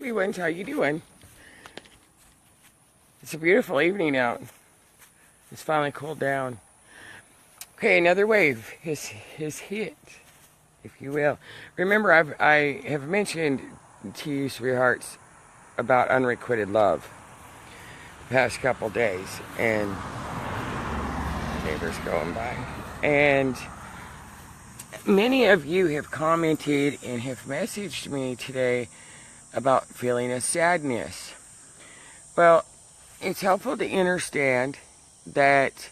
Sweet ones, how you doing? It's a beautiful evening out. It's finally cooled down. Okay, another wave has hit, if you will. Remember, I have mentioned to you, sweethearts, about unrequited love the past couple days, and neighbors going by. And many of you have commented and have messaged me today about feeling a sadness. Well, it's helpful to understand that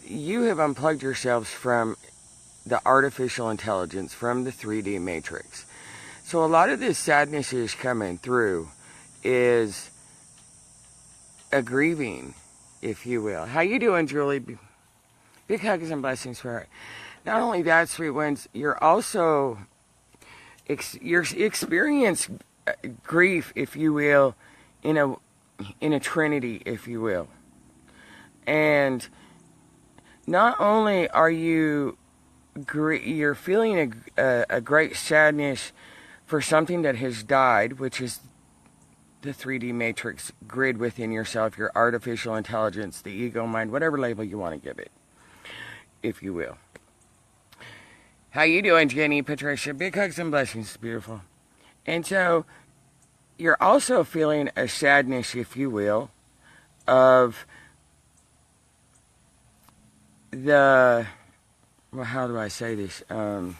you have unplugged yourselves from the artificial intelligence, from the 3D matrix. So a lot of this sadness is coming through is a grieving, if you will. How you doing, Julie? Big hugs and blessings for her. Not only that, sweet ones, you're also you're experience grief, if you will, in a trinity, if you will. And not only are you're feeling a great sadness for something that has died, which is the 3D matrix grid within yourself, your artificial intelligence, the ego mind, whatever label you want to give it, if you will. How you doing, Jenny, Patricia? Big hugs and blessings, beautiful. And so you're also feeling a sadness, if you will, of how do I say this? Of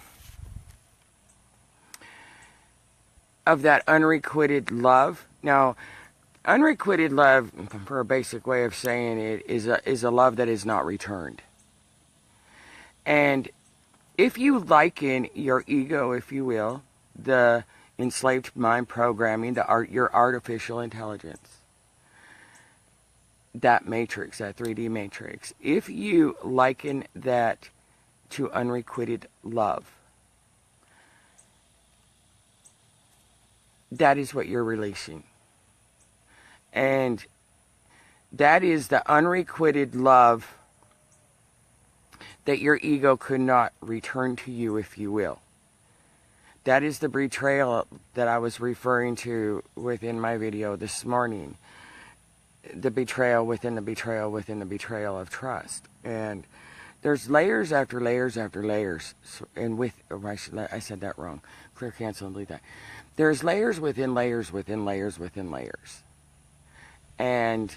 that unrequited love. Now, unrequited love, for a basic way of saying it, is a love that is not returned. And if you liken your ego, if you will, the enslaved mind programming, your artificial intelligence, that matrix, that 3D matrix, if you liken that to unrequited love, that is what you're releasing. And that is the unrequited love that your ego could not return to you, if you will. That is the betrayal that I was referring to within my video this morning. The betrayal within the betrayal within the betrayal of trust. And there's layers after layers after layers. And I said that wrong. Clear, cancel, and delete that. There's layers within layers within layers within layers. And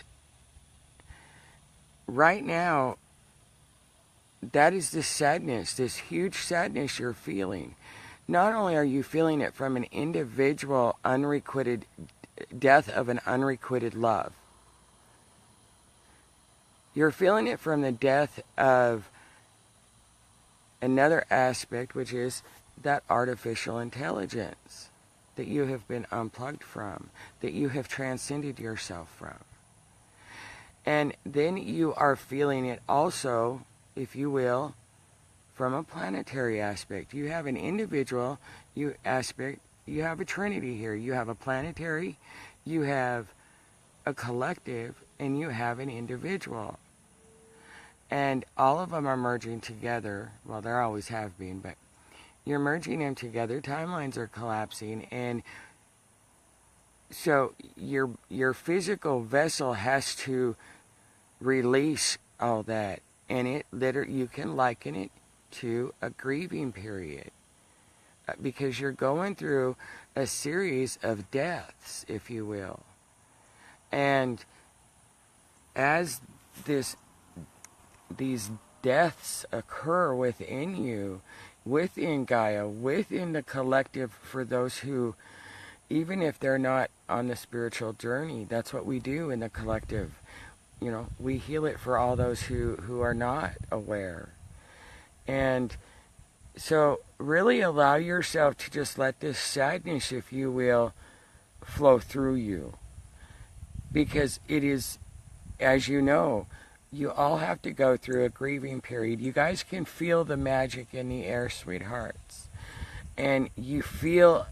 right now, that is this sadness, this huge sadness you're feeling. Not only are you feeling it from an individual unrequited death of an unrequited love, you're feeling it from the death of another aspect, which is that artificial intelligence that you have been unplugged from, that you have transcended yourself from. And then you are feeling it also, if you will, from a planetary aspect. You have an individual aspect, you have a trinity here. You have a planetary, you have a collective, and you have an individual. And all of them are merging together. Well, there always have been, but you're merging them together. Timelines are collapsing, and so your physical vessel has to release all that. And you can liken it to a grieving period, because you're going through a series of deaths, if you will. And as these deaths occur within you, within Gaia, within the collective, for those who, even if they're not on the spiritual journey, that's what we do in the collective. You know, we heal it for all those who are not aware. And so really allow yourself to just let this sadness, if you will, flow through you. Because it is, as you know, you all have to go through a grieving period. You guys can feel the magic in the air, sweethearts. And you feel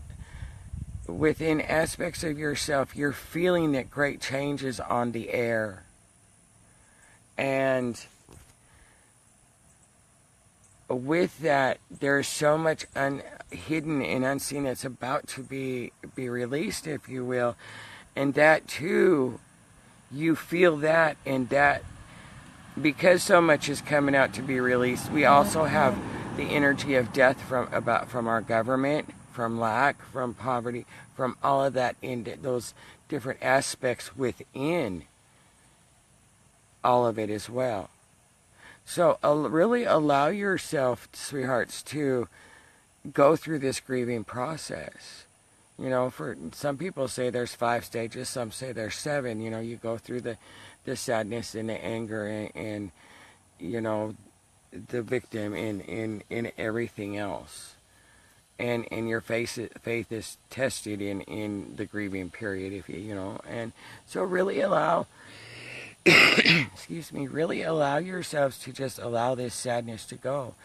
within aspects of yourself, you're feeling that great changes on the air. And with that, there's so much hidden and unseen that's about to be released, if you will. And that too, you feel that, and that, because so much is coming out to be released, we also have the energy of death from our government, from lack, from poverty, from all of that, in those different aspects within all of it as well. So really allow yourself, sweethearts, to go through this grieving process. You know, for some people say there's 5 stages, some say there's 7. You know, you go through the sadness and the anger and you know, the victim in everything else. And your faith is tested in the grieving period, if you know. And so really allow excuse me, really allow yourselves to just allow this sadness to go.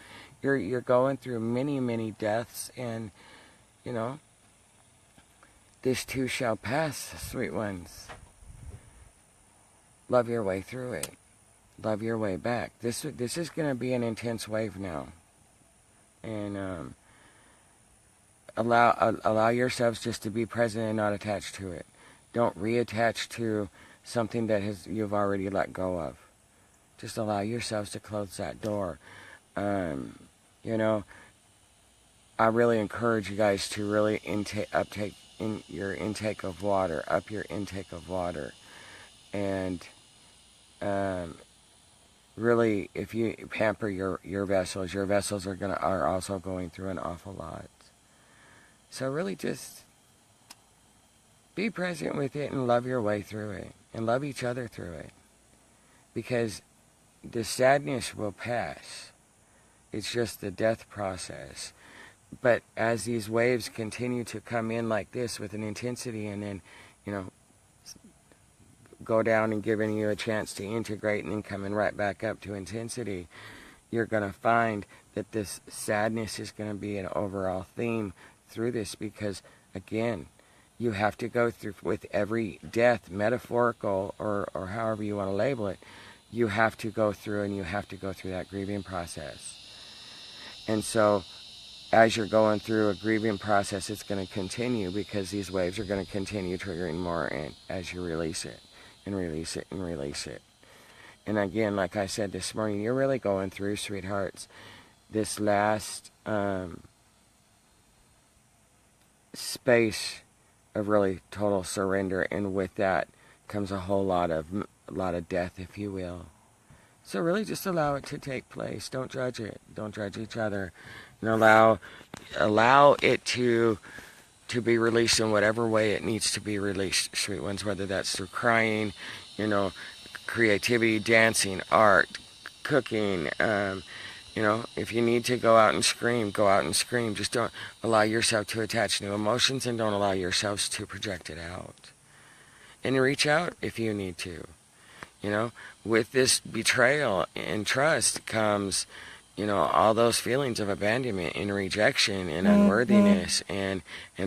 You're going through many deaths, and you know, this too shall pass, sweet ones. Love your way through it. Love your way back. This is going to be an intense wave now, and allow yourselves just to be present and not attached to it. Don't reattach to something that you've already let go of. Just allow yourselves to close that door. You know, I really encourage you guys to really up your intake of water, and really, if you pamper your vessels are also going through an awful lot. So really, just be present with it and love your way through it, and love each other through it, because the sadness will pass. It's just the death process. But as these waves continue to come in like this with an intensity, and then, you know, go down and giving you a chance to integrate, and then coming right back up to intensity, you're going to find that this sadness is going to be an overall theme through this, because, again, you have to go through, with every death, metaphorical or however you want to label it, you have to go through, and you have to go through that grieving process. And so, as you're going through a grieving process, it's going to continue, because these waves are going to continue triggering more, and as you release it, and release it, and release it. And again, like I said this morning, you're really going through, sweethearts, this last space of really total surrender, and with that comes a whole lot of death, if you will. So really just allow it to take place. Don't judge it. Don't judge each other. And allow it to be released in whatever way it needs to be released, sweet ones, whether that's through crying, you know, creativity, dancing, art, cooking, you know, if you need to go out and scream, go out and scream. Just don't allow yourself to attach new emotions, and don't allow yourselves to project it out. And reach out if you need to. You know, with this betrayal and trust comes, you know, all those feelings of abandonment and rejection and unworthiness and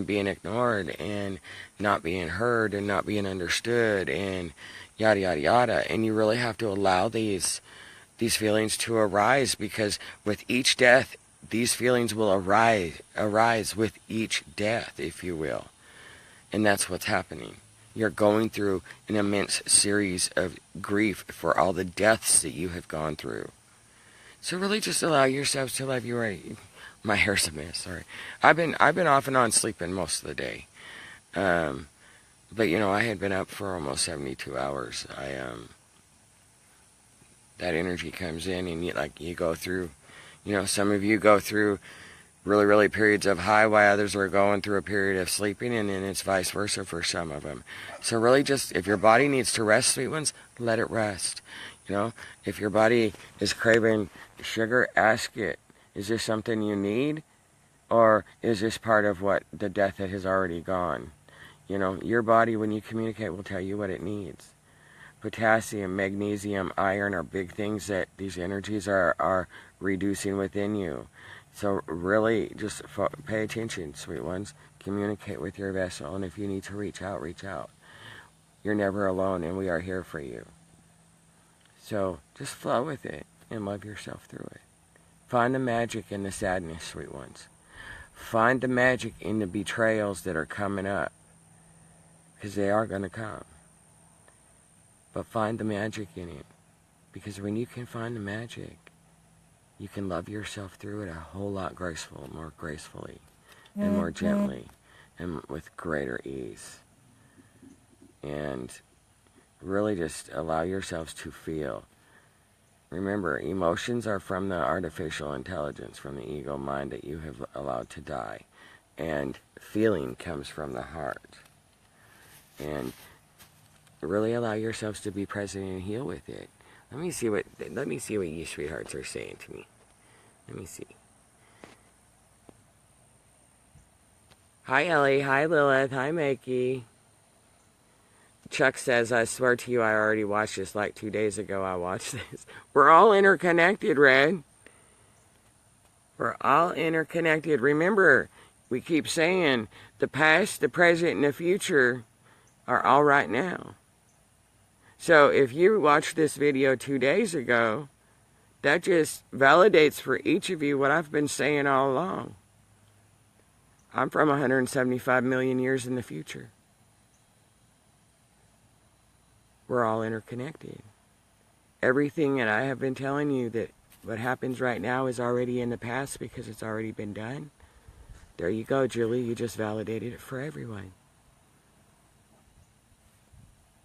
being ignored and not being heard and not being understood and yada, yada, yada. And you really have to allow these feelings to arise, because with each death, these feelings will arise with each death, if you will. And that's what's happening. You're going through an immense series of grief for all the deaths that you have gone through. So really just allow yourselves to love your way. My hair's a mess, sorry. I've been off and on sleeping most of the day. But you know, I had been up for almost 72 hours. That energy comes in, and you go through, you know, some of you go through really periods of high, while others are going through a period of sleeping, and then it's vice versa for some of them. So really just, if your body needs to rest, sweet ones, let it rest. You know, if your body is craving sugar, ask it, is this something you need, or is this part of what the death that has already gone? You know, your body, when you communicate, will tell you what it needs. Potassium, magnesium, iron are big things that these energies are reducing within you. So really, just pay attention, sweet ones. Communicate with your vessel, and if you need to reach out, reach out. You're never alone, and we are here for you. So just flow with it and love yourself through it. Find the magic in the sadness, sweet ones. Find the magic in the betrayals that are coming up, because they are going to come. But find the magic in it, because when you can find the magic, you can love yourself through it a whole lot more gracefully, and more gently, and with greater ease. And really just allow yourselves to feel. Remember, emotions are from the artificial intelligence, from the ego mind that you have allowed to die. And feeling comes from the heart. And really allow yourselves to be present and heal with it. Let me see what you sweethearts are saying to me. Let me see. Hi Ellie, hi Lilith, hi Makey. Chuck says, I swear to you, I already watched this like 2 days ago. I watched this. We're all interconnected, Red. We're all interconnected. Remember, we keep saying the past, the present, and the future are all right now. So if you watched this video 2 days ago, that just validates for each of you what I've been saying all along. I'm from 175 million years in the future. We're all interconnected. Everything that I have been telling you that what happens right now is already in the past because it's already been done. There you go, Julie. You just validated it for everyone.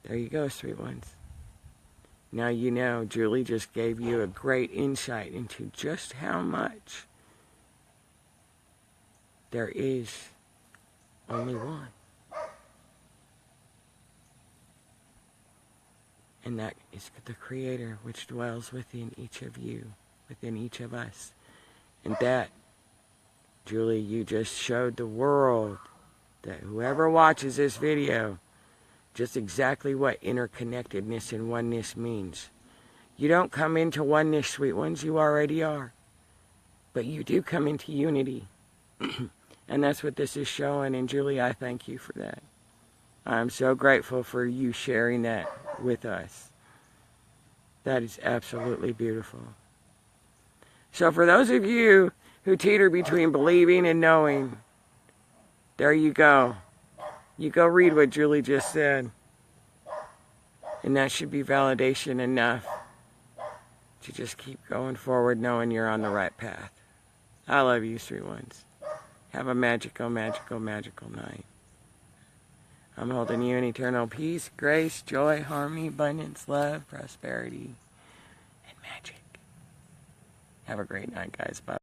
There you go, sweet ones. Now you know Julie just gave you a great insight into just how much there is only one. And that is the Creator which dwells within each of you, within each of us. And that, Julie, you just showed the world, that whoever watches this video, just exactly what interconnectedness and oneness means. You don't come into oneness, sweet ones, you already are. But you do come into unity. And that's what this is showing, and Julie, I thank you for that. I'm so grateful for you sharing that with us. That is absolutely beautiful. So for those of you who teeter between believing and knowing, there you go. You go read what Julie just said. And that should be validation enough to just keep going forward knowing you're on the right path. I love you, sweet ones. Have a magical, magical, magical night. I'm holding you in eternal peace, grace, joy, harmony, abundance, love, prosperity, and magic. Have a great night, guys. Bye.